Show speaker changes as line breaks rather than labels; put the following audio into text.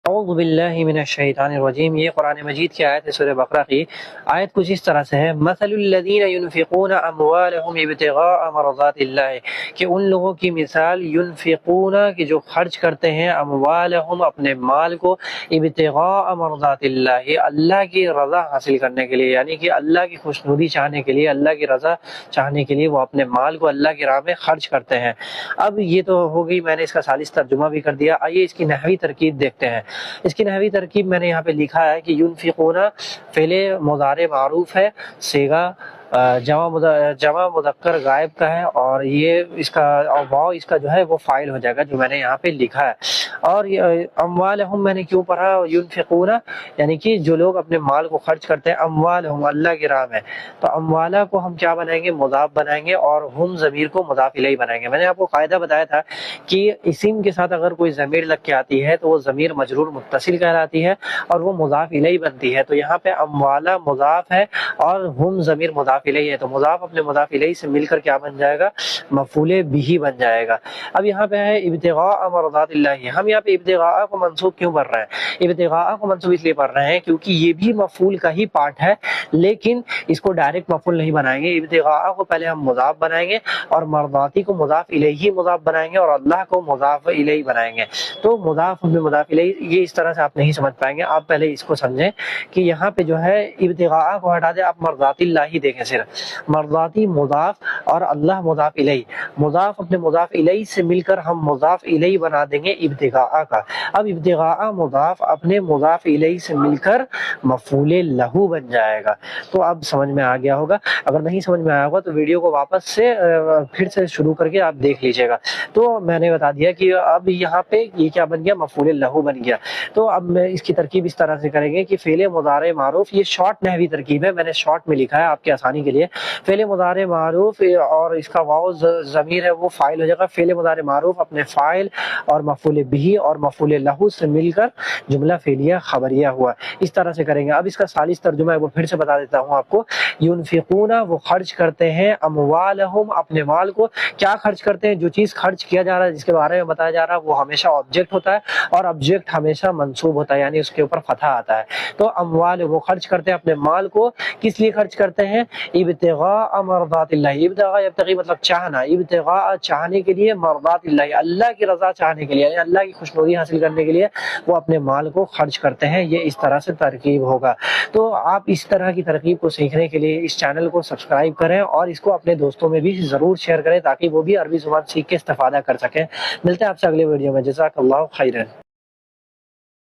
اعوذ باللہ من الشیطان الرجیم، یہ قرآن مجید کی آیت ہے، سورہ بقرہ کی آیت کچھ اس طرح سے ہے، مثل الذین ينفقون اموالهم ابتغاء مرضات اللہ، کہ ان لوگوں کی مثال ينفقون کہ جو خرچ کرتے ہیں، اموالهم اپنے مال کو، ابتغاء مرضات اللہ اللہ کی رضا حاصل کرنے کے لیے، یعنی کہ اللہ کی خوشنودی چاہنے کے لیے، اللہ کی رضا چاہنے کے لیے وہ اپنے مال کو اللہ کی راہ میں خرچ کرتے ہیں۔ اب یہ تو ہو گئی، میں نے اس کا ثالث ترجمہ بھی کر دیا۔ آئیے اس کی نحوی ترکیب دیکھتے ہیں۔ اس کی نحوی ترکیب میں نے یہاں پہ لکھا ہے کہ ينفقون فعل مضارع معروف ہے، صیغہ جمع مذکر غائب کا ہے، اور یہ اس کا واو اس کا جو ہے وہ فاعل ہو جائے گا، جو میں نے یہاں پہ لکھا ہے۔ اور اموالہم میں نے کیوں پڑھا ينفقون، یعنی کہ جو لوگ اپنے مال کو خرچ کرتے ہیں، اموالہم اللہ کی راہ میں، تو اموالہ کو ہم کیا بنائیں گے؟ مضاف بنائیں گے، اور ہم ضمیر کو مضاف الیہ بنائیں گے۔ میں نے آپ کو قاعدہ بتایا تھا کہ اسم کے ساتھ اگر کوئی ضمیر لگ کے آتی ہے تو وہ ضمیر مجرور متصل کہلاتی ہے اور وہ مضاف الیہ بنتی ہے۔ تو یہاں پہ اموالہ مضاف ہے اور ہم ضمیر مضاف الیہ ہے، تو مضاف اپنے مضاف الیہ سے مل کر کیا بن جائے گا؟ مفعول بہ بن جائے گا۔ اب یہاں پہ ہے ابتغاء مرضات اللہ، ہم یہاں پہ ابتغاء کو منصوب کیوں پڑھ رہے ہیں؟ ابتغاء کو منصوب اس لیے پڑھ رہے ہیں کیونکہ یہ بھی مفعول کا ہی پارٹ ہے، لیکن اس کو ڈائریکٹ مفعول نہیں بنائیں گے۔ ابتغاء کو پہلے ہم مضاف بنائیں گے اور مرضاتی کو مضاف الیہ مضاف بنائیں گے اور اللہ کو مضاف الیہ بنائیں گے۔ تو مضاف میں مضاف الیہ، یہ اس طرح سے آپ نہیں سمجھ پائیں گے، آپ پہلے اس کو سمجھیں کہ یہاں پہ جو ہے ابتغاء کو ہٹا دیں، آپ مرضات اللہ ہی دیکھیں، صرف مرضاتی مضاف اور اللہ مضاف الیہ، مضاف اپنے مضاف الیہ سے مل کر ہم مضاف الیہ بنا دیں گے ابتغاء کا۔ اب ابتغاء مضاف اپنے مضاف الیہ سے مل کر مفعول لہ بن جائے گا۔ تو اب سمجھ میں آ گیا ہوگا، اگر نہیں سمجھ میں آیا ہوگا تو ویڈیو کو واپس سے پھر سے شروع کر کے آپ دیکھ لیجئے گا۔ تو میں نے بتا دیا کہ اب یہاں پہ یہ کیا بن گیا؟ مفعول لہ بن گیا۔ تو اب میں اس کی ترکیب اس طرح سے کریں گے کہ فعل مضارع معروف، یہ شارٹ نحوی ترکیب ہے، میں نے شارٹ میں لکھا ہے آپ کی آسانی کے لیے۔ فعل مضارع معروف اور اس کا واو ضمیر ہے وہ فاعل ہو جائے گا۔ فعل مضارع معروف اپنے فاعل اور مفعول بہ اور مفعول لہ سے مل کر جملہ فعلیہ خبریہ ہوا، اس طرح سے کریں گے۔ اب اس کا ثالث ترجمہ ہے وہ پھر سے بتا دیتا ہوں آپ کو۔ ينفقون وہ خرچ کرتے ہیں، اموالہم اپنے مال کو، کیا خرچ کرتے ہیں؟ جو چیز خرچ کیا جا رہا ہے، جس کے بارے میں بتایا جا رہا ہے، وہ ہمیشہ آبجیکٹ ہوتا ہے اور آبجیکٹ ہمیشہ منصوب ہوتا ہے، یعنی اس کے اوپر فتح آتا ہے۔ تو اموال وہ خرچ کرتے ہیں اپنے مال کو، کس لیے خرچ کرتے ہیں؟ ابتغاء مرضات اللہ، ابتغاء یبتغی مطلب چاہنا، ابتغاء چاہنے کے لیے، مرضات اللہ اللہ کی رضا چاہنے کے لیے، یعنی اللہ کی خوشنودی حاصل کرنے کے لیے وہ اپنے مال کو خرچ کرتے ہیں۔ یہ اس طرح سے ترکیب ہوگا۔ تو آپ اس طرح کی ترکیب کو سیکھنے کے لیے اس چینل کو سبسکرائب کریں اور اس کو اپنے دوستوں میں بھی ضرور شیئر کریں تاکہ وہ بھی عربی زبان سیکھ کے استفادہ کر سکیں۔ ملتے ہیں آپ سے اگلے ویڈیو میں، جزاک اللہ خیرا۔